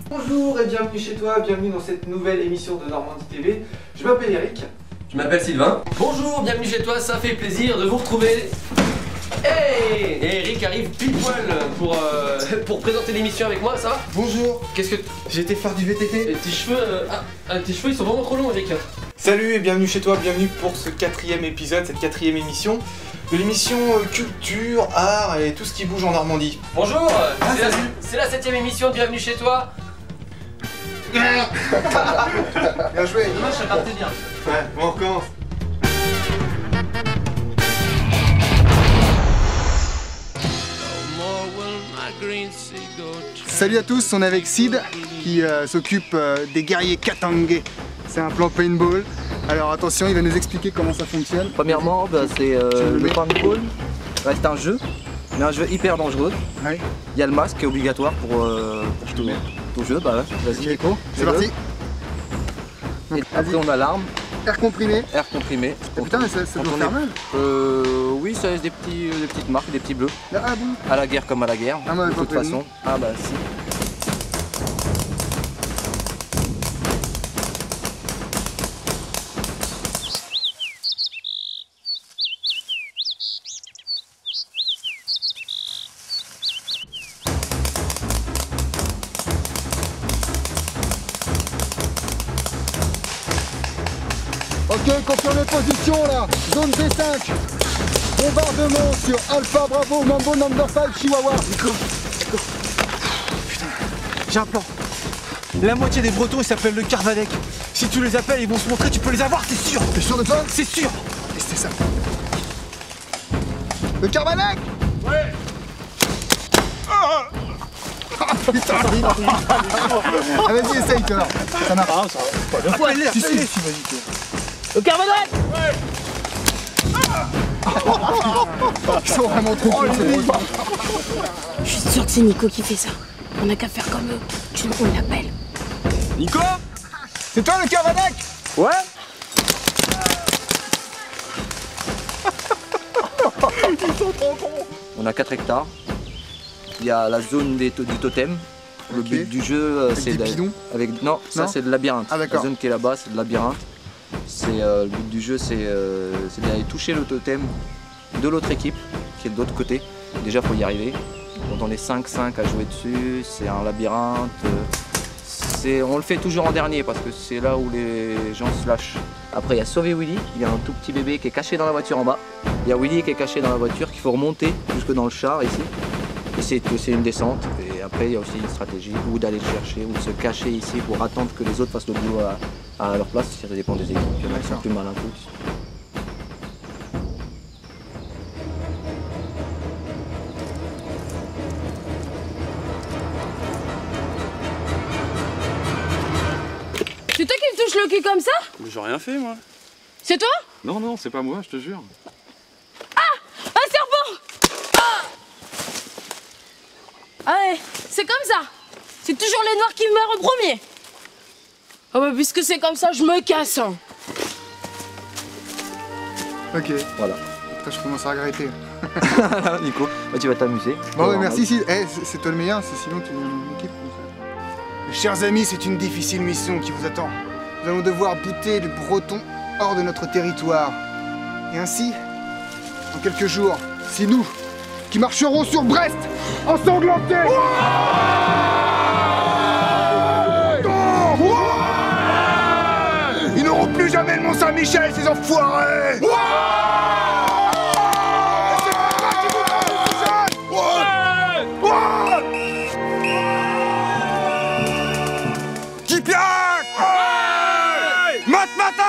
Bonjour et bienvenue chez toi, bienvenue dans cette nouvelle émission de Normandie TV. Je m'appelle Eric. Je m'appelle Sylvain. Bonjour, bienvenue chez toi, ça fait plaisir de vous retrouver. Hey, et Eric arrive pile poil pour présenter l'émission avec moi, ça va? Bonjour. Qu'est-ce que... J'ai été faire du VTT. Et tes cheveux, tes cheveux ils sont vraiment trop longs, Eric. Salut et bienvenue chez toi, bienvenue pour ce 4e épisode, cette 4e émission de l'émission culture, art et tout ce qui bouge en Normandie. Bonjour, c'est la 7e émission de Bienvenue chez toi. Bien joué. Dommage, ça partait bien. Ouais, bon, on recommence. Salut à tous, on est avec Sid qui s'occupe des guerriers Katangais. C'est un plan paintball. Alors attention, il va nous expliquer comment ça fonctionne. Premièrement, c'est le paintball. Ouais, c'est un jeu, mais un jeu hyper dangereux. Ouais. Il y a le masque qui est obligatoire pour ton jeu. Bah ouais, vas-y Nico. C'est parti. Et après on a l'arme. Air comprimé. Air comprimé. Oh, putain, mais ça doit faire mal. Oui, ça laisse des petites marques, des petits bleus. Ah bon? À la guerre comme à la guerre, Ah, moi, de toute façon. Ah bah si. Ok, confirmez position là. Zone D5. Bombardement sur Alpha Bravo Mambo Number 5 Chihuahua. Putain, j'ai un plan. La moitié des Bretons ils s'appellent le Carvadec. Si tu les appelles, ils vont se montrer, tu peux les avoir, c'est sûr. T'es sûr de toi? C'est sûr. Et c'était ça. Le Carvadec. Ouais. Putain. Ah vas-y, essaye toi. Ça marche. Ah, ça va. Pas bien. Appelle-les, Si, appelle-les. si, vas-y toi. Le Carvadec. Ouais. Ils sont vraiment trop cool, ces Bretons. Je suis sûre que c'est Nico qui fait ça. On n'a qu'à faire comme eux. On l'appelle. Nico. C'est toi le Carvadec? Ouais. Ils sont trop cons. On a 4 hectares. Il y a la zone du totem. Le but du jeu, c'est des bidons. Non, ça c'est le labyrinthe. Ah, d'accord. La zone qui est là-bas, c'est le labyrinthe. Le but du jeu, c'est d'aller toucher le totem de l'autre équipe, qui est de l'autre côté. Déjà, il faut y arriver. Quand on est 5-5 à jouer dessus, c'est un labyrinthe. On le fait toujours en dernier parce que c'est là où les gens se lâchent. Après, il y a Sauver Willy. Il y a un tout petit bébé qui est caché dans la voiture en bas. Il y a Willy qui est caché dans la voiture, qu'il faut remonter jusque dans le char ici. Et c'est une descente. Et après, il y a aussi une stratégie, ou d'aller le chercher, ou de se cacher ici pour attendre que les autres fassent le boulot à leur place. Ça dépend des équipes. Il y en a qui sont plus malins que d'autres. C'est toi qui me touches le cul comme ça? Mais j'ai rien fait moi. C'est toi? Non, non, c'est pas moi, je te jure. Un serpent! Ah ouais, c'est comme ça. C'est toujours les noirs qui meurent en premier. Oh bah puisque c'est comme ça, je me casse. Hein. Ok. Voilà. Après, je commence à regretter. Nico, bah, tu vas t'amuser. Bon, ouais, merci Sid. Eh, c'est toi le meilleur, sinon tu es une équipe comme ça. Chers amis, c'est une difficile mission qui vous attend. Nous allons devoir bouter les Bretons hors de notre territoire. Et ainsi, en quelques jours, c'est nous qui marcherons sur Brest ensanglantés. Ils n'auront plus jamais le Mont-Saint-Michel, ces enfoirés. Kipiak, Matmata,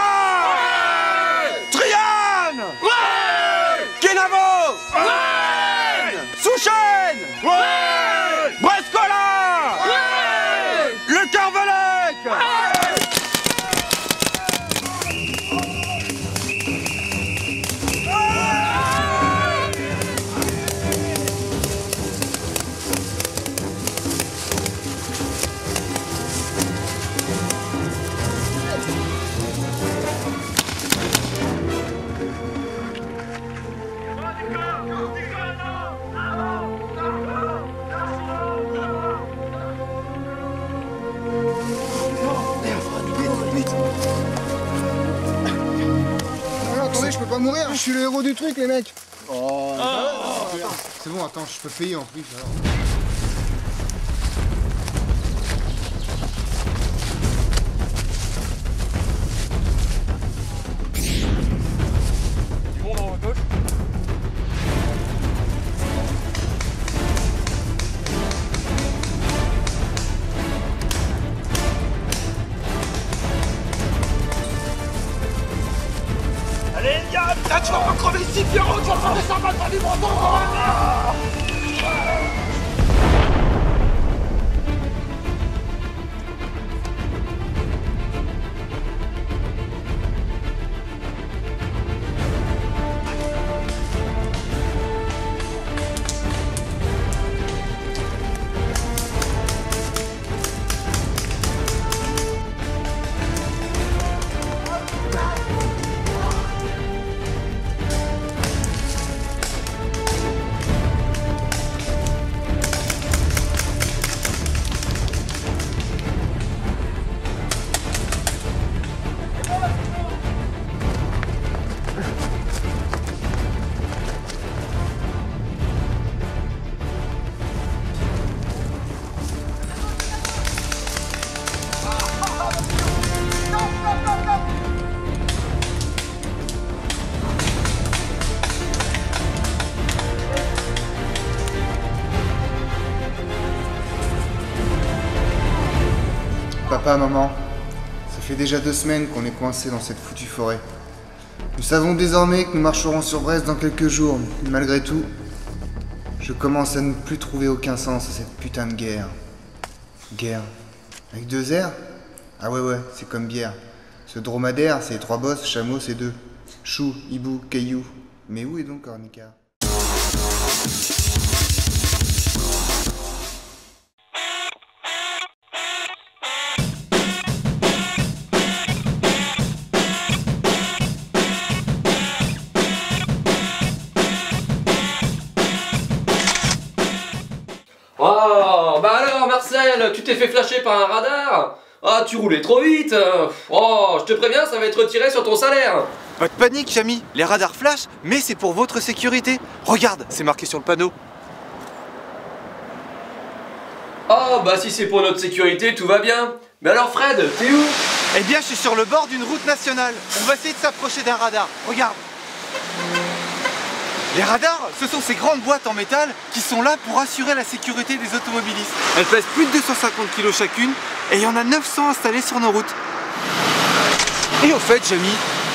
Triane, Kenavo, Souchen, Brescola, le Carvalec. Attendez, je peux pas mourir, je suis le héros du truc, les mecs. Oh, c'est bon, attends, je peux payer en plus. Alors. Du monde en gauche. Allez, Yann, là tu vas pas crever ici, Pierrot, tu vas pas descendre dans les Bretons. Papa, maman, ça fait déjà 2 semaines qu'on est coincés dans cette foutue forêt. Nous savons désormais que nous marcherons sur Brest dans quelques jours, mais malgré tout, je commence à ne plus trouver aucun sens à cette putain de guerre. Guerre avec 2 R? Ah ouais, c'est comme bière. Ce dromadaire, c'est 3 bosses, chameau, c'est 2. Chou, hibou, caillou. Mais où est donc Ornica? Oh, bah alors Marcel, tu t'es fait flasher par un radar? Ah, tu roulais trop vite. Oh, je te préviens, ça va être retiré sur ton salaire. Pas de panique, Jamy, les radars flash, mais c'est pour votre sécurité. Regarde, c'est marqué sur le panneau. Oh, bah si c'est pour notre sécurité, tout va bien. Mais alors Fred, t'es où? Eh bien, je suis sur le bord d'une route nationale. On va essayer de s'approcher d'un radar. Regarde. Les radars, ce sont ces grandes boîtes en métal qui sont là pour assurer la sécurité des automobilistes. Elles pèsent plus de 250 kg chacune et il y en a 900 installées sur nos routes. Et au fait, Jamy,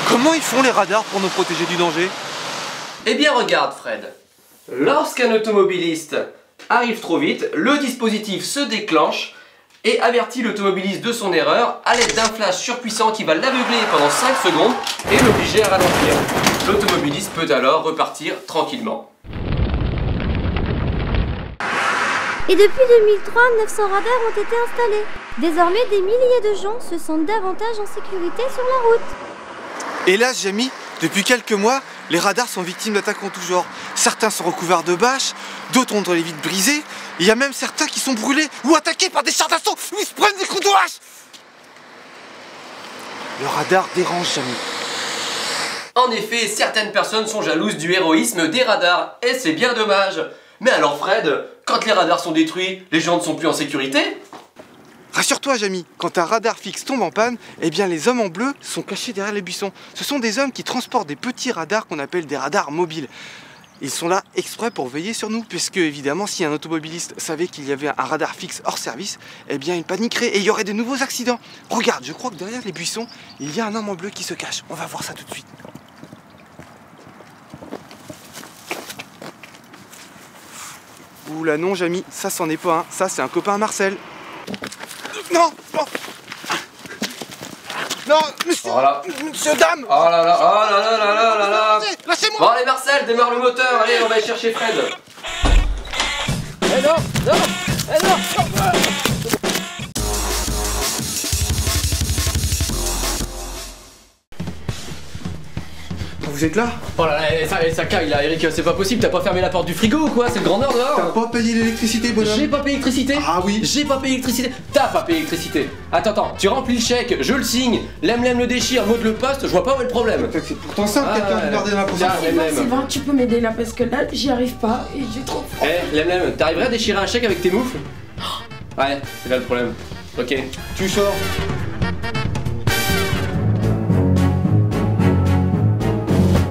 comment ils font les radars pour nous protéger du danger? Eh bien regarde Fred, lorsqu'un automobiliste arrive trop vite, le dispositif se déclenche et avertit l'automobiliste de son erreur à l'aide d'un flash surpuissant qui va l'aveugler pendant 5 secondes et l'obliger à ralentir. L'automobiliste peut alors repartir tranquillement. Et depuis 2003, 900 radars ont été installés. Désormais, des milliers de gens se sentent davantage en sécurité sur la route. Et là, Jamie, depuis quelques mois, les radars sont victimes d'attaques en tout genre. Certains sont recouverts de bâches, d'autres ont les vitres brisées. Il y a même certains qui sont brûlés ou attaqués par des chars d'assaut où ils se prennent des coups de hache. Le radar dérange, Jamie. En effet, certaines personnes sont jalouses du héroïsme des radars, et c'est bien dommage. Mais alors Fred, quand les radars sont détruits, les gens ne sont plus en sécurité? Rassure-toi, Jamie, quand un radar fixe tombe en panne, eh bien les hommes en bleu sont cachés derrière les buissons. Ce sont des hommes qui transportent des petits radars qu'on appelle des radars mobiles. Ils sont là exprès pour veiller sur nous, puisque évidemment si un automobiliste savait qu'il y avait un radar fixe hors service, eh bien il paniquerait et il y aurait de nouveaux accidents. Regarde, je crois que derrière les buissons, il y a un homme en bleu qui se cache. On va voir ça tout de suite. Ouh là non, Jamie, ça c'en est pas un. Ça c'est un copain à Marcel. Non, non. Non, monsieur, voilà. Monsieur, dame. Oh là là, oh là là là là là là. Lâchez-moi. Bon allez Marcel, démarre le moteur, allez on va aller chercher Fred. Eh non, non, eh non. Vous êtes là? Oh là là, ça caille là Eric, c'est pas possible, t'as pas fermé la porte du frigo ou quoi? C'est le grand nord dehors. T'as pas payé l'électricité, bonhomme? J'ai pas payé l'électricité? Ah oui. J'ai pas payé l'électricité? T'as pas payé l'électricité? Attends, tu remplis le chèque, je le signe, Lem le déchire, mot de le poste, je vois pas où est le problème. C'est pourtant simple, quelqu'un de garder l'impression. Sylvain, tu peux m'aider là parce que là j'y arrive pas et j'ai trop froid. Eh, Lem, t'arriverais à déchirer un chèque avec tes moufles? Ouais, c'est là le problème. Ok, Tu sors.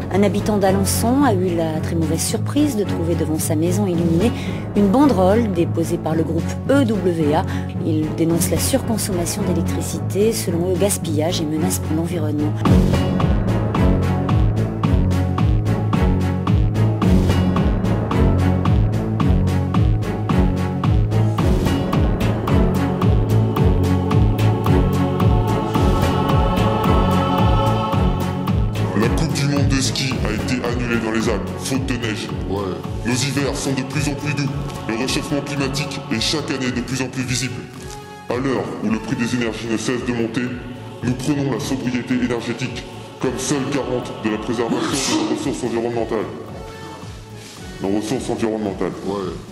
Un habitant d'Alençon a eu la très mauvaise surprise de trouver devant sa maison illuminée une banderole déposée par le groupe EWA. Il dénonce la surconsommation d'électricité, selon eux gaspillage et menace pour l'environnement. Faute de neige. Nos hivers sont de plus en plus doux. Le réchauffement climatique est chaque année de plus en plus visible. À l'heure où le prix des énergies ne cesse de monter, nous prenons la sobriété énergétique comme seule garante de la préservation de nos ressources environnementales.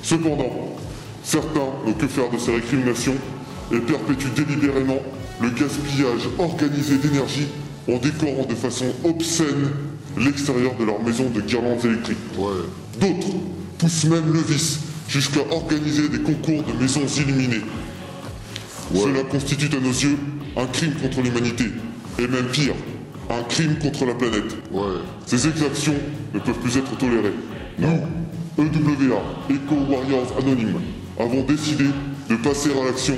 Cependant, certains n'ont que faire de ces récriminations et perpétuent délibérément le gaspillage organisé d'énergie en décorant de façon obscène l'extérieur de leur maison de guirlandes électriques. D'autres poussent même le vice jusqu'à organiser des concours de maisons illuminées. Cela constitue à nos yeux un crime contre l'humanité, et même pire, un crime contre la planète. Ces exactions ne peuvent plus être tolérées. Nous, EWA, Eco Warriors Anonymes, avons décidé de passer à l'action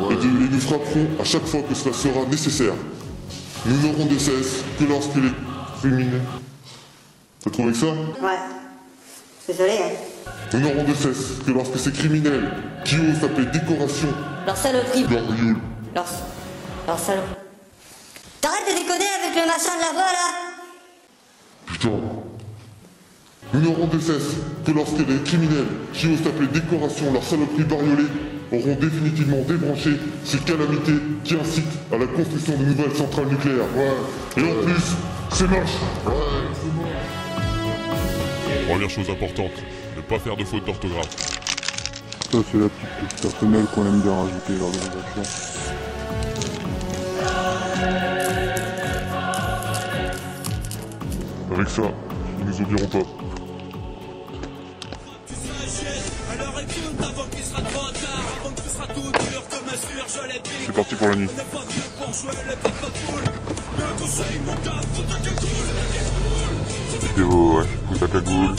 et nous frapperons à chaque fois que cela sera nécessaire. Nous n'aurons de cesse que lorsque les criminels... T'as trouvé que ça? Ouais. Désolé, hein. Nous n'aurons de cesse que lorsque ces criminels qui osent appeler décoration... Leur saloperie. Leur saloperie. T'arrêtes de déconner avec le machin de là-bas, là? Putain. Nous n'aurons de cesse que lorsque les criminels qui osent appeler décoration leur saloperie bariolée auront définitivement débranché ces calamités qui incitent à la construction de nouvelles centrales nucléaires. Et en plus, c'est moche. Première chose importante, ne pas faire de faute d'orthographe. Ça, c'est la petite touche personnelle qu'on aime bien rajouter lors de nos actions. Avec ça, ils nous oublieront pas. C'est parti pour la nuit. Vidéo, ouais, fous ta cagoule.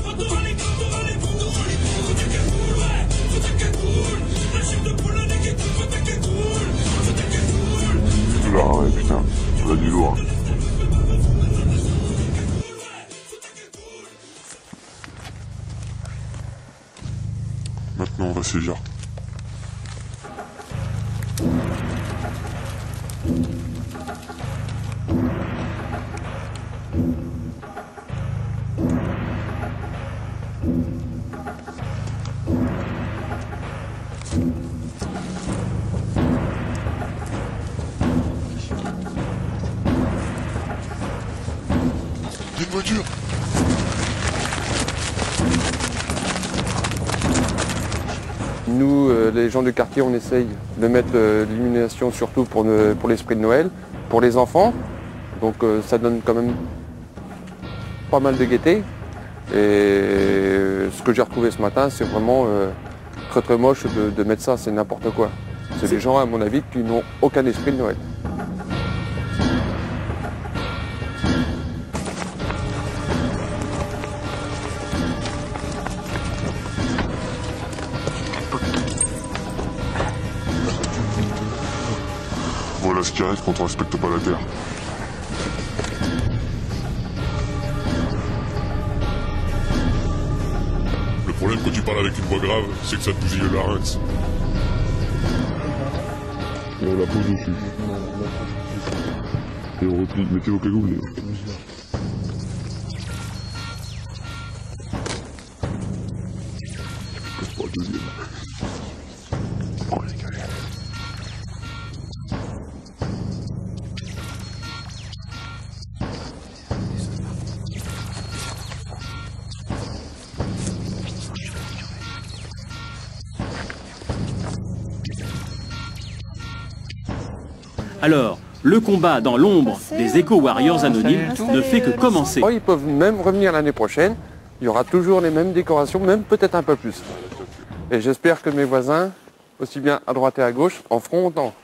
Là, ouais, putain, ça va du lourd. Maintenant, on va saisir. Il y a une voiture. Nous, les gens du quartier, on essaye de mettre l'illumination surtout pour l'esprit de Noël, pour les enfants. Donc ça donne quand même pas mal de gaieté. Et ce que j'ai retrouvé ce matin, c'est vraiment très très moche de mettre ça, c'est n'importe quoi. C'est des gens, à mon avis, qui n'ont aucun esprit de Noël. Voilà ce qui arrive quand on respecte pas la Terre. Le problème quand tu parles avec une voix grave, c'est que ça te bousille le larynx. Et on la pose dessus. Et on replie. Mettez vos cagoules, les gars. Passe pour la deuxième. Oh les gars. Alors, le combat dans l'ombre des Éco-Warriors anonymes ne fait que commencer. Oh, ils peuvent même revenir l'année prochaine. Il y aura toujours les mêmes décorations, même peut-être un peu plus. Et j'espère que mes voisins, aussi bien à droite et à gauche, en feront autant.